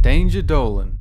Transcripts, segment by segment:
Danger Dolan.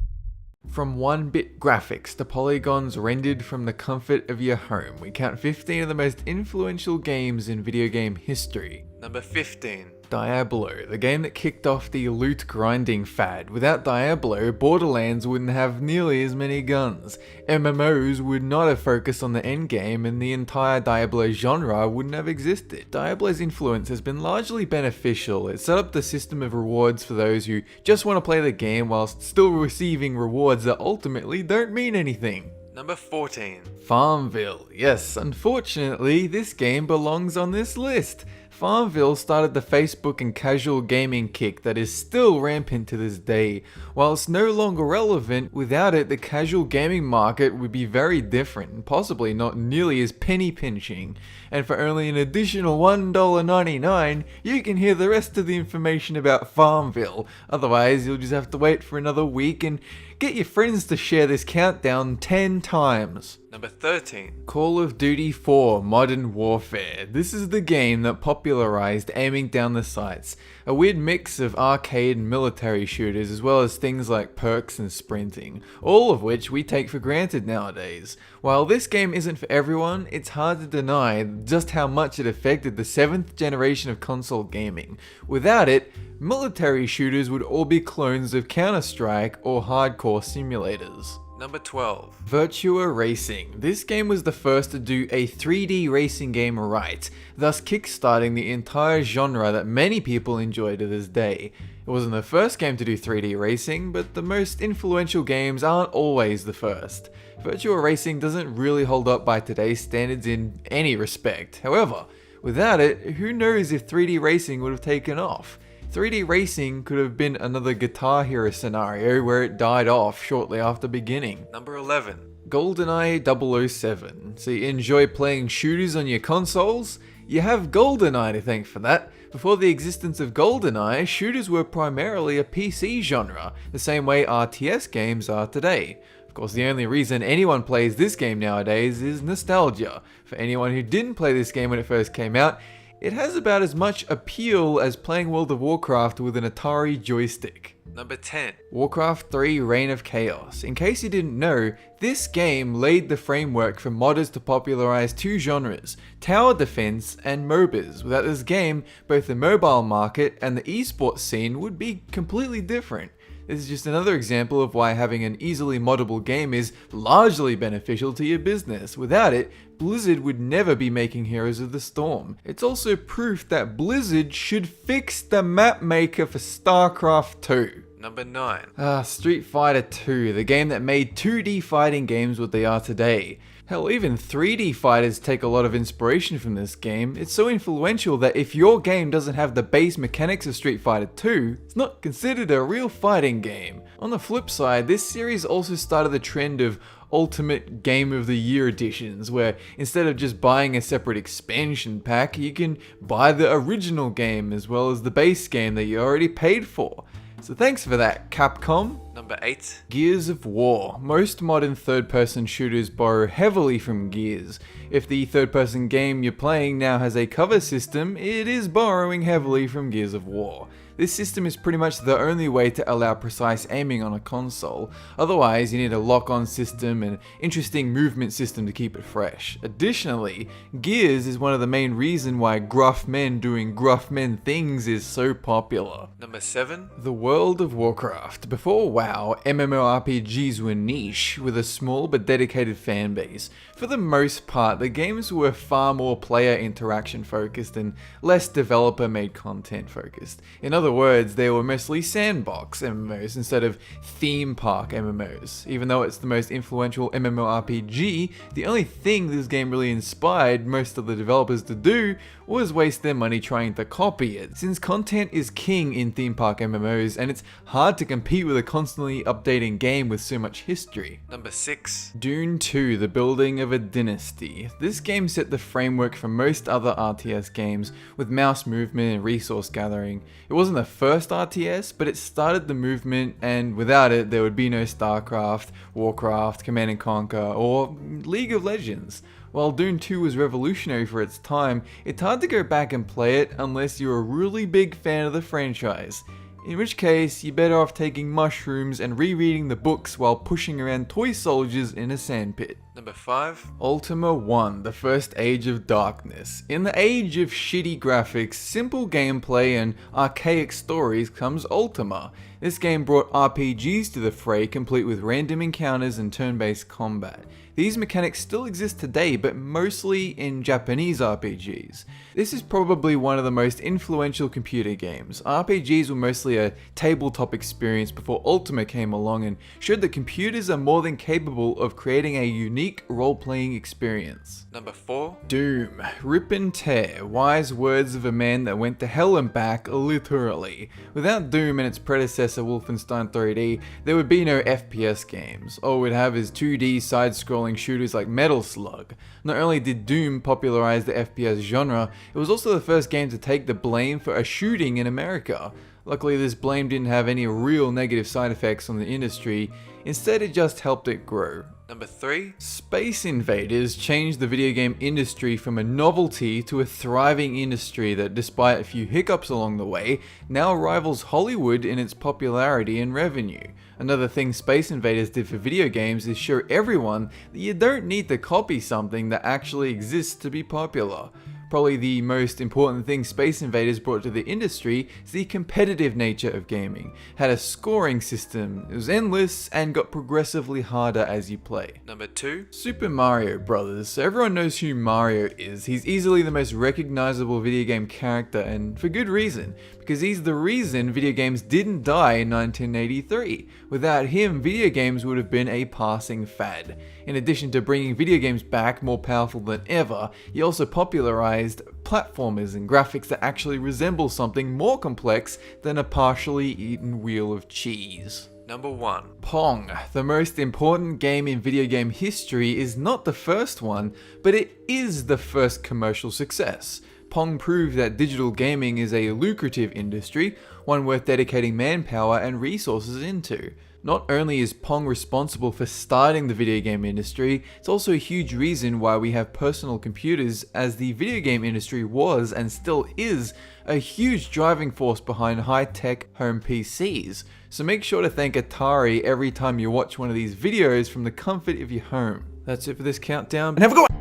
From 1-bit graphics to polygons rendered from the comfort of your home, we count 15 of the most influential games in video game history. Number 15. Diablo, the game that kicked off the loot grinding fad. Without Diablo, Borderlands wouldn't have nearly as many guns. MMOs would not have focused on the endgame, and the entire Diablo genre wouldn't have existed. Diablo's influence has been largely beneficial. It set up the system of rewards for those who just want to play the game whilst still receiving rewards that ultimately don't mean anything. Number 14. Farmville. Yes, unfortunately, this game belongs on this list. Farmville started the Facebook and casual gaming kick that is still rampant to this day. While it's no longer relevant, without it the casual gaming market would be very different and possibly not nearly as penny pinching. And for only an additional $1.99, you can hear the rest of the information about Farmville. Otherwise, you'll just have to wait for another week and get your friends to share this countdown 10 times. Number 13. Call of Duty 4 Modern Warfare. This is the game that popularized aiming down the sights. A weird mix of arcade and military shooters, as well as things like perks and sprinting, all of which we take for granted nowadays. While this game isn't for everyone, it's hard to deny just how much it affected the 7th generation of console gaming. Without it, military shooters would all be clones of Counter-Strike or hardcore simulators. Number 12. Virtua Racing. This game was the first to do a 3D racing game right, thus kickstarting the entire genre that many people enjoy to this day. It wasn't the first game to do 3D racing, but the most influential games aren't always the first. Virtua Racing doesn't really hold up by today's standards in any respect. However, without it, who knows if 3D racing would have taken off? 3D Racing could have been another Guitar Hero scenario where it died off shortly after beginning. Number 11. Goldeneye 007. So you enjoy playing shooters on your consoles? You have Goldeneye to thank for that. Before the existence of Goldeneye, shooters were primarily a PC genre, the same way RTS games are today. Of course, the only reason anyone plays this game nowadays is nostalgia. For anyone who didn't play this game when it first came out, it has about as much appeal as playing World of Warcraft with an Atari joystick. Number 10. Warcraft 3 Reign of Chaos. In case you didn't know, this game laid the framework for modders to popularize two genres, tower defense and MOBAs. Without this game, both the mobile market and the esports scene would be completely different. This is just another example of why having an easily moddable game is largely beneficial to your business. Without it, Blizzard would never be making Heroes of the Storm. It's also proof that Blizzard should fix the map maker for StarCraft 2. Number 9. Street Fighter 2, the game that made 2D fighting games what they are today. Hell, even 3D fighters take a lot of inspiration from this game. It's so influential that if your game doesn't have the base mechanics of Street Fighter 2, it's not considered a real fighting game. On the flip side, this series also started the trend of Ultimate Game of the Year editions, where instead of just buying a separate expansion pack, you can buy the original game as well as the base game that you already paid for. So thanks for that, Capcom. Number 8. Gears of War. Most modern third-person shooters borrow heavily from Gears. If the third-person game you're playing now has a cover system, it is borrowing heavily from Gears of War. This system is pretty much the only way to allow precise aiming on a console. Otherwise, you need a lock-on system and interesting movement system to keep it fresh. Additionally, Gears is one of the main reasons why gruff men doing gruff men things is so popular. Number 7. The World of Warcraft. Before WoW, MMORPGs were niche, with a small but dedicated fan base. For the most part, the games were far more player interaction focused and less developer made content focused. In other words, they were mostly sandbox MMOs instead of theme park MMOs. Even though it's the most influential MMORPG, the only thing this game really inspired most of the developers to do was waste their money trying to copy it. Since content is king in theme park MMOs, and it's hard to compete with a constantly updating game with so much history. Number 6. Dune 2, The Building of a Dynasty. This game set the framework for most other RTS games with mouse movement and resource gathering. It wasn't the first RTS, but it started the movement, and without it there would be no StarCraft, Warcraft, Command & Conquer, or League of Legends. While Dune 2 was revolutionary for its time, it's hard to go back and play it unless you're a really big fan of the franchise. in which case you're better off taking mushrooms and rereading the books while pushing around toy soldiers in a sandpit. Number 5. Ultima 1, the first age of darkness. In the age of shitty graphics, simple gameplay and archaic stories comes Ultima. This game brought RPGs to the fray, complete with random encounters and turn-based combat. These mechanics still exist today, but mostly in Japanese RPGs. This is probably one of the most influential computer games. RPGs were mostly a tabletop experience before Ultima came along and showed that computers are more than capable of creating a unique role-playing experience. Number 4. Doom. Rip and tear. Wise words of a man that went to hell and back, literally. Without Doom and its predecessor Wolfenstein 3D, there would be no FPS games. All we'd have is 2D side-scrolling shooters like Metal Slug. Not only did Doom popularize the FPS genre, it was also the first game to take the blame for a shooting in America. Luckily, this blame didn't have any real negative side effects on the industry, instead it just helped it grow. Number 3. Space Invaders changed the video game industry from a novelty to a thriving industry that, despite a few hiccups along the way, now rivals Hollywood in its popularity and revenue. Another thing Space Invaders did for video games is show everyone that you don't need to copy something that actually exists to be popular. Probably the most important thing Space Invaders brought to the industry is the competitive nature of gaming. Had a scoring system, it was endless, and got progressively harder as you play. Number 2. Super Mario Brothers. So everyone knows who Mario is. He's easily the most recognizable video game character, and for good reason, because he's the reason video games didn't die in 1983. Without him, video games would have been a passing fad. In addition to bringing video games back more powerful than ever, he also popularized platformers and graphics that actually resemble something more complex than a partially eaten wheel of cheese. Number 1. Pong. The most important game in video game history is not the first one, but it is the first commercial success. Pong proved that digital gaming is a lucrative industry, one worth dedicating manpower and resources into. Not only is Pong responsible for starting the video game industry, it's also a huge reason why we have personal computers, as the video game industry was and still is a huge driving force behind high-tech home PCs. So make sure to thank Atari every time you watch one of these videos from the comfort of your home. That's it for this countdown, and have a good one!